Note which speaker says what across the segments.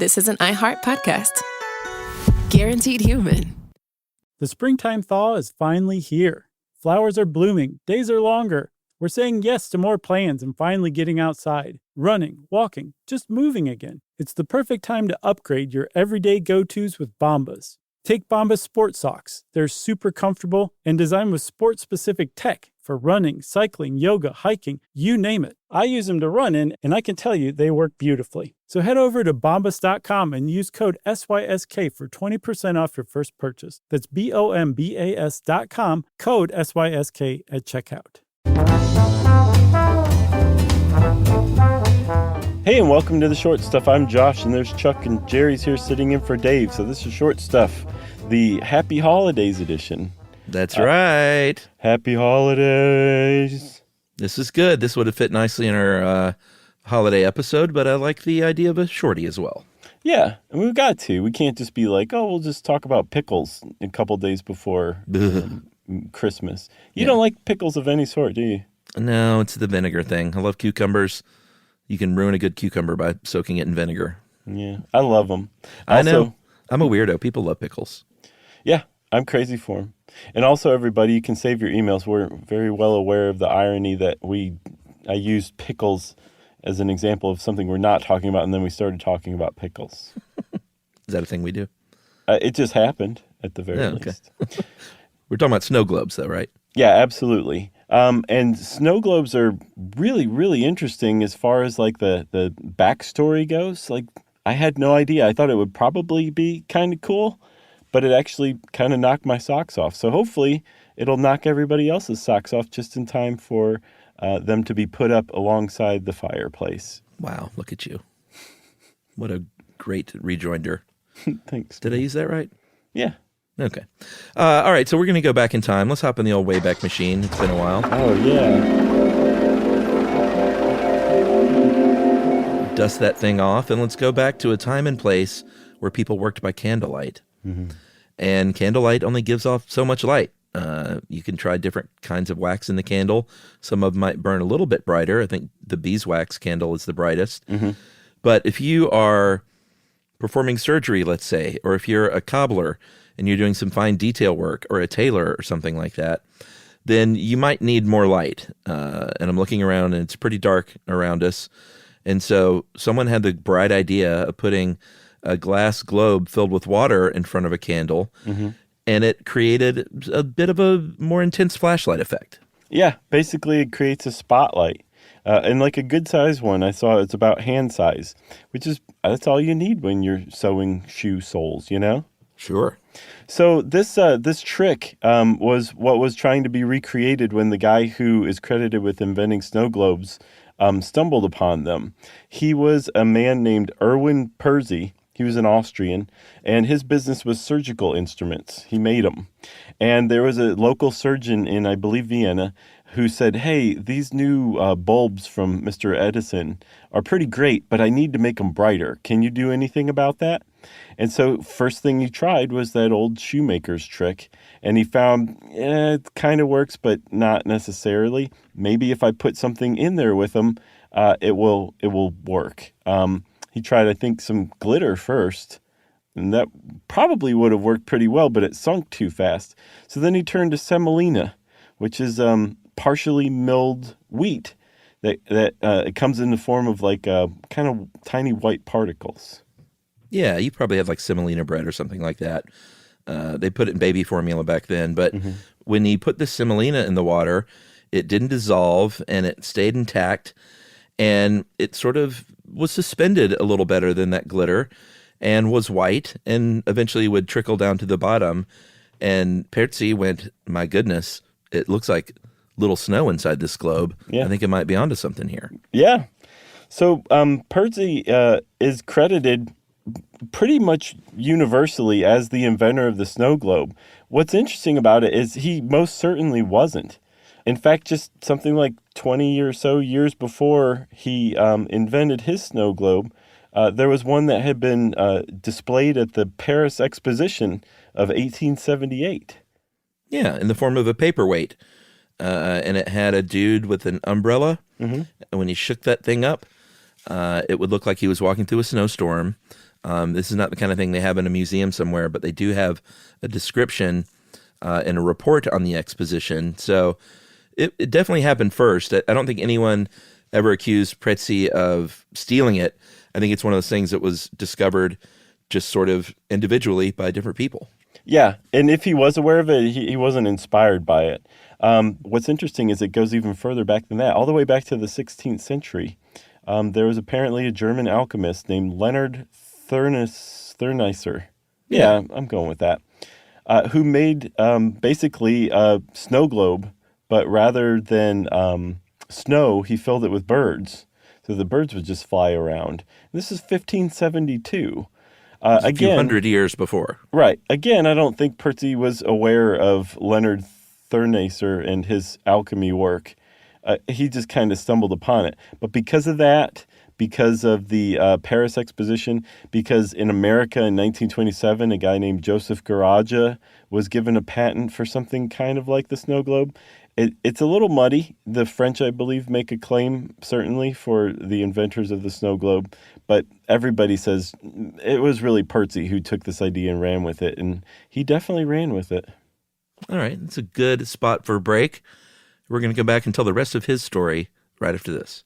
Speaker 1: this is an iHeart podcast. Guaranteed human.
Speaker 2: The springtime thaw is finally here. Flowers are blooming, days are longer. We're saying yes to more plans and finally getting outside, running, walking, just moving again. It's the perfect time to upgrade your everyday go-tos with Bombas. Take Bombas sport socks. They're super comfortable and designed with sport-specific tech for running, cycling, yoga, hiking, you name it. I use them to run in, and I can tell you they work beautifully. So head over to bombas.com and use code SYSK for 20% off your first purchase. That's BOMBAS.com, code SYSK at checkout.
Speaker 3: Hey, and welcome to The Short Stuff. I'm Josh, and there's Chuck, and Jerry's here sitting in for Dave. So this is Short Stuff, the Happy Holidays edition.
Speaker 4: That's right.
Speaker 3: Happy Holidays.
Speaker 4: This is good. This would have fit nicely in our holiday episode, but I like the idea of a shorty as well.
Speaker 3: Yeah, and we've got to. We can't just be like, oh, we'll just talk about pickles a couple days before Christmas. You don't like pickles of any sort, do you?
Speaker 4: No, it's the vinegar thing. I love cucumbers. You can ruin a good cucumber by soaking it in vinegar.
Speaker 3: Yeah, I love them.
Speaker 4: I know. I'm a weirdo. People love pickles.
Speaker 3: Yeah, I'm crazy for them. And also, everybody, you can save your emails. We're very well aware of the irony that I used pickles as an example of something we're not talking about, and then we started talking about pickles.
Speaker 4: Is that a thing we do?
Speaker 3: It just happened, at the very least.
Speaker 4: We're talking about snow globes, though, right?
Speaker 3: Yeah, absolutely. And snow globes are really, really interesting as far as like the backstory goes. Like, I had no idea. I thought it would probably be kind of cool, but it actually kind of knocked my socks off. So hopefully it'll knock everybody else's socks off just in time for them to be put up alongside the fireplace.
Speaker 4: Wow, look at you. What a great rejoinder.
Speaker 3: Thanks.
Speaker 4: Did I use that right?
Speaker 3: Yeah.
Speaker 4: Okay. All right, so we're going to go back in time. Let's hop in the old Wayback Machine. It's been a while.
Speaker 3: Oh, yeah.
Speaker 4: Dust that thing off, and let's go back to a time and place where people worked by candlelight. Mm-hmm. And candlelight only gives off so much light. You can try different kinds of wax in the candle. Some of them might burn a little bit brighter. I think the beeswax candle is the brightest. Mm-hmm. But if you are performing surgery, let's say, or if you're a cobbler and you're doing some fine detail work, or a tailor or something like that, then you might need more light. And I'm looking around, and it's pretty dark around us. And so someone had the bright idea of putting a glass globe filled with water in front of a candle, mm-hmm. and it created a bit of a more intense flashlight effect.
Speaker 3: Yeah, basically it creates a spotlight. And like a good-sized one, I saw it's about hand size, that's all you need when you're sewing shoe soles, you know?
Speaker 4: Sure.
Speaker 3: So this trick was what was trying to be recreated when the guy who is credited with inventing snow globes stumbled upon them. He was a man named Erwin Perzy. He was an Austrian, and his business was surgical instruments. He made them. And there was a local surgeon in, I believe, Vienna, who said, hey, these new bulbs from Mr. Edison are pretty great, but I need to make them brighter. Can you do anything about that? And so first thing he tried was that old shoemaker's trick, and he found it kind of works, but not necessarily. Maybe if I put something in there with them, it will work. He tried, I think, some glitter first, and that probably would have worked pretty well, but it sunk too fast. So then he turned to semolina, which is partially milled wheat that it comes in the form of like kind of tiny white particles.
Speaker 4: Yeah, you probably have like semolina bread or something like that. They put it in baby formula back then, but mm-hmm. when he put the semolina in the water, it didn't dissolve and it stayed intact, and it sort of was suspended a little better than that glitter and was white and eventually would trickle down to the bottom. And Perzy went, my goodness, it looks like little snow inside this globe. Yeah. I think it might be onto something here.
Speaker 3: Yeah. So Perzy is credited pretty much universally as the inventor of the snow globe. What's interesting about it is he most certainly wasn't. In fact, just something like 20 or so years before he invented his snow globe, there was one that had been displayed at the Paris Exposition of 1878.
Speaker 4: Yeah, in the form of a paperweight. And it had a dude with an umbrella. Mm-hmm. And when he shook that thing up, it would look like he was walking through a snowstorm. This is not the kind of thing they have in a museum somewhere, but they do have a description and a report on the exposition. So it definitely happened first. I don't think anyone ever accused Pretzi of stealing it. I think it's one of those things that was discovered just sort of individually by different people.
Speaker 3: Yeah, and if he was aware of it, he wasn't inspired by it. What's interesting is it goes even further back than that, all the way back to the 16th century. There was apparently a German alchemist named Leonard Thurneisser. Yeah, I'm going with that. Who made basically a snow globe, but rather than snow, he filled it with birds. So the birds would just fly around. This is 1572.
Speaker 4: A few hundred years before.
Speaker 3: Right. Again, I don't think Pretzi was aware of Leonard Thurneisser and his alchemy work. He just kind of stumbled upon it. But because of that, because of the Paris Exposition, because in America in 1927, a guy named Joseph Garaja was given a patent for something kind of like the snow globe. It's a little muddy. The French, I believe, make a claim, certainly, for the inventors of the snow globe. But everybody says it was really Pretzi who took this idea and ran with it. And he definitely ran with it.
Speaker 4: All right. That's a good spot for a break. We're going to go back and tell the rest of his story right after this.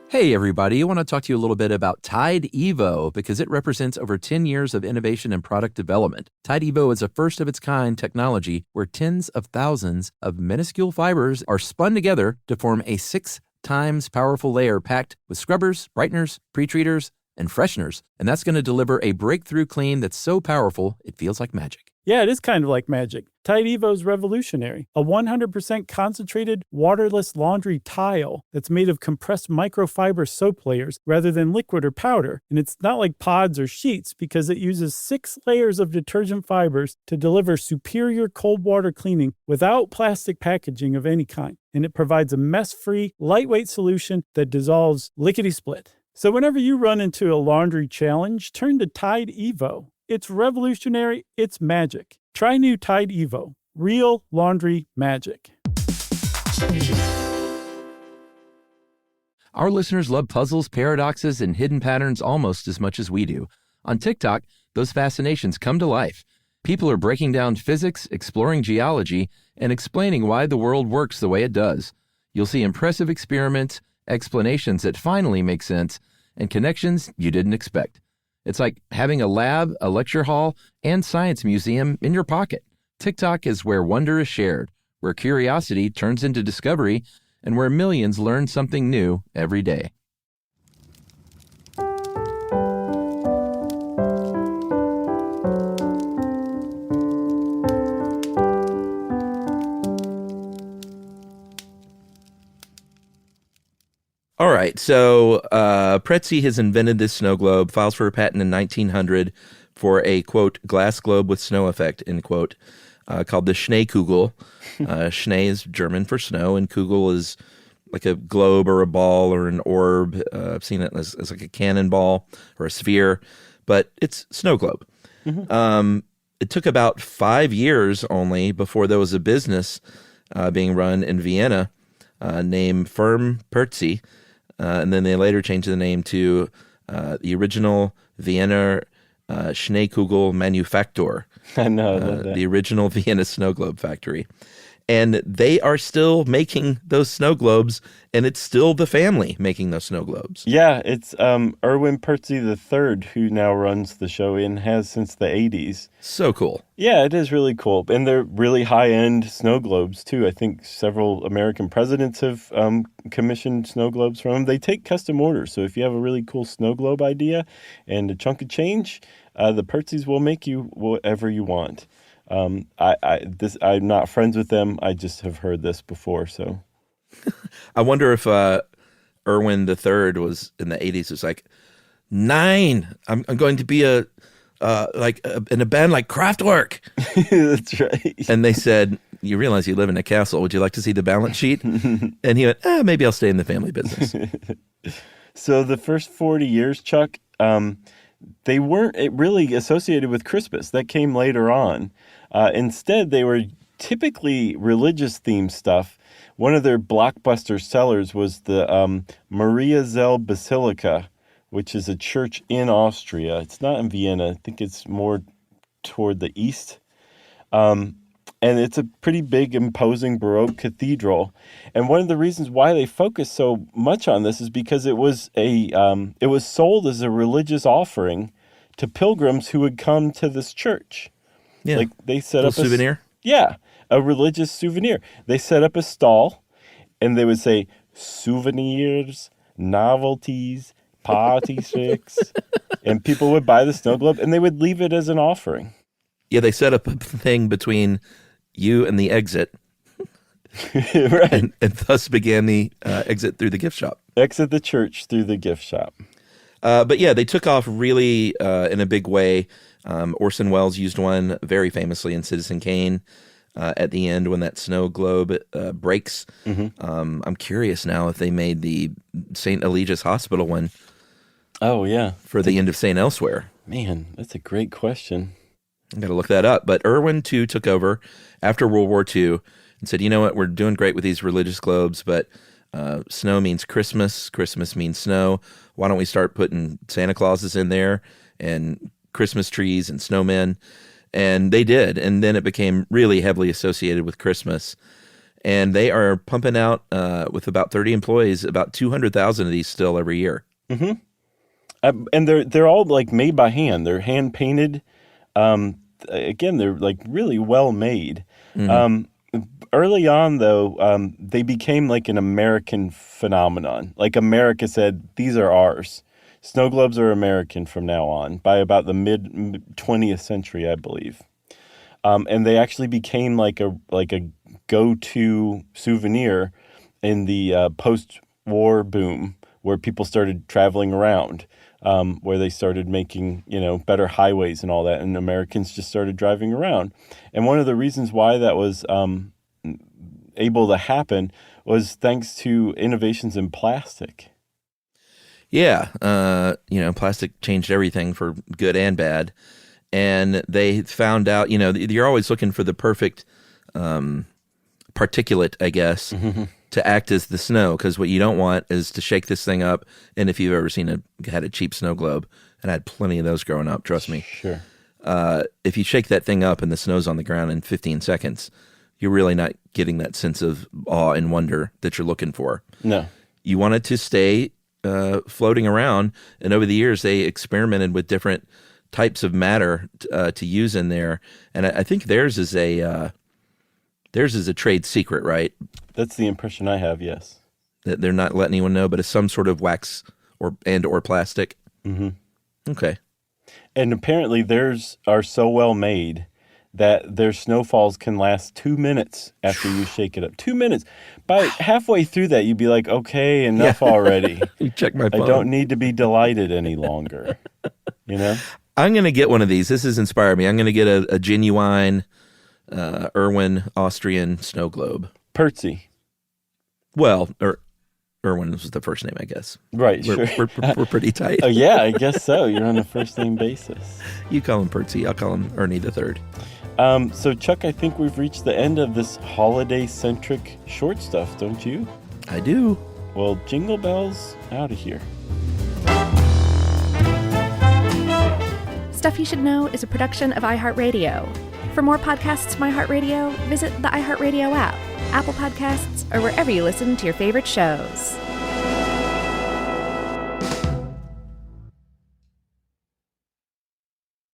Speaker 5: Hey everybody, I want to talk to you a little bit about Tide Evo because it represents over 10 years of innovation and product development. Tide Evo is a first-of-its-kind technology where tens of thousands of minuscule fibers are spun together to form a 6 times powerful layer packed with scrubbers, brighteners, pre-treaters, and fresheners. And that's going to deliver a breakthrough clean that's so powerful it feels like magic.
Speaker 2: Yeah, it is kind of like magic. Tide Evo is revolutionary. A 100% concentrated, waterless laundry tile that's made of compressed microfiber soap layers rather than liquid or powder. And it's not like pods or sheets because it uses 6 layers of detergent fibers to deliver superior cold water cleaning without plastic packaging of any kind. And it provides a mess-free, lightweight solution that dissolves lickety-split. So whenever you run into a laundry challenge, turn to Tide Evo. It's revolutionary. It's magic. Try new Tide Evo. Real laundry magic.
Speaker 5: Our listeners love puzzles, paradoxes, and hidden patterns almost as much as we do. On TikTok, those fascinations come to life. People are breaking down physics, exploring geology, and explaining why the world works the way it does. You'll see impressive experiments, explanations that finally make sense, and connections you didn't expect. It's like having a lab, a lecture hall, and science museum in your pocket. TikTok is where wonder is shared, where curiosity turns into discovery, and where millions learn something new every day.
Speaker 4: All right, so Pretzi has invented this snow globe, files for a patent in 1900 for a, quote, glass globe with snow effect, end quote, called the Schneekugel. Schnee is German for snow, and Kugel is like a globe or a ball or an orb. I've seen it as like a cannonball or a sphere, but it's snow globe. Mm-hmm. It took about 5 years only before there was a business being run in Vienna named Firm Pretzi. And then they later changed the name to the original Vienna Schneekugel Manufaktur.
Speaker 3: I know. I love that.
Speaker 4: The original Vienna snow globe factory. And they are still making those snow globes, and it's still the family making those snow globes.
Speaker 3: Yeah, it's Erwin Pretzi III who now runs the show and has since the 80s.
Speaker 4: So cool.
Speaker 3: Yeah, it is really cool. And they're really high-end snow globes, too. I think several American presidents have commissioned snow globes from them. They take custom orders. So if you have a really cool snow globe idea and a chunk of change, the Pretzis will make you whatever you want. I'm not friends with them. I just have heard this before. So
Speaker 4: I wonder if Erwin III was in the 80s. It's like, 9, I'm going to be in a band like Kraftwerk.
Speaker 3: That's right.
Speaker 4: And they said, you realize you live in a castle. Would you like to see the balance sheet? And he went, maybe I'll stay in the family business.
Speaker 3: So the first 40 years, Chuck, they weren't really associated with Christmas. That came later on. Instead, they were typically religious-themed stuff. One of their blockbuster sellers was the Mariazell Basilica, which is a church in Austria. It's not in Vienna. I think it's more toward the east. And it's a pretty big, imposing Baroque cathedral. And one of the reasons why they focused so much on this is because it was sold as a religious offering to pilgrims who would come to this church.
Speaker 4: Yeah.
Speaker 3: Like they set up
Speaker 4: souvenir.
Speaker 3: A religious souvenir. They set up a stall, and they would say souvenirs, novelties, party tricks, and people would buy the snow globe, and they would leave it as an offering.
Speaker 4: Yeah, they set up a thing between you and the exit,
Speaker 3: Right.
Speaker 4: and thus began the exit through the gift shop.
Speaker 3: Exit the church through the gift shop.
Speaker 4: But yeah, they took off really in a big way. Orson Welles used one very famously in Citizen Kane at the end when that snow globe breaks.
Speaker 3: Mm-hmm.
Speaker 4: I'm curious now if they made the St. Eligius Hospital one
Speaker 3: Oh, yeah.
Speaker 4: for the end of St. Elsewhere.
Speaker 3: Man, that's a great question.
Speaker 4: I got to look that up. But Irwin, too, took over after World War II and said, you know what, we're doing great with these religious globes, but snow means Christmas. Christmas means snow. Why don't we start putting Santa Clauses in there and Christmas trees and snowmen? And they did. And then it became really heavily associated with Christmas. And they are pumping out, with about 30 employees, about 200,000 of these still every year.
Speaker 3: Mm-hmm. And they're all like made by hand. They're hand painted. Again, they're like really well made.
Speaker 4: Mm-hmm.
Speaker 3: Early on, though, they became like an American phenomenon. Like America said, these are ours. Snow globes are American from now on, by about the mid 20th century, I believe. And they actually became like a go-to souvenir in the post-war boom, where people started traveling around, where they started making, better highways and all that, and Americans just started driving around. And one of the reasons why that was able to happen was thanks to innovations in plastic.
Speaker 4: Yeah, plastic changed everything for good and bad. And they found out, you're always looking for the perfect particulate, I guess, to act as the snow, because what you don't want is to shake this thing up. And if you've ever had a cheap snow globe, and I had plenty of those growing up, trust me.
Speaker 3: Sure.
Speaker 4: If you shake that thing up and the snow's on the ground in 15 seconds, you're really not getting that sense of awe and wonder that you're looking for.
Speaker 3: No.
Speaker 4: You want it to stay floating around, and over the years they experimented with different types of matter to use in there, and I think theirs is a trade secret, right?
Speaker 3: That's the impression I have, yes.
Speaker 4: That they're not letting anyone know, but it's some sort of wax or plastic.
Speaker 3: Mm-hmm.
Speaker 4: Okay.
Speaker 3: And apparently theirs are so well made that their snowfalls can last 2 minutes after you shake it up. 2 minutes. By halfway through that, you'd be like, okay, enough already.
Speaker 4: You check my phone.
Speaker 3: I don't need to be delighted any longer.
Speaker 4: I'm going to get one of these. This has inspired me. I'm going to get a genuine Irwin Austrian snow globe.
Speaker 3: Percy.
Speaker 4: Well, Irwin was the first name, I guess.
Speaker 3: Right,
Speaker 4: We're pretty tight.
Speaker 3: Oh, yeah, I guess so. You're on a first-name basis.
Speaker 4: You call him Percy. I'll call him Ernie the Third.
Speaker 3: So, Chuck, I think we've reached the end of this holiday-centric short stuff, don't you?
Speaker 4: I do.
Speaker 3: Well, Jingle Bells, out of here.
Speaker 6: Stuff You Should Know is a production of iHeartRadio. For more podcasts from iHeartRadio, visit the iHeartRadio app, Apple Podcasts, or wherever you listen to your favorite shows.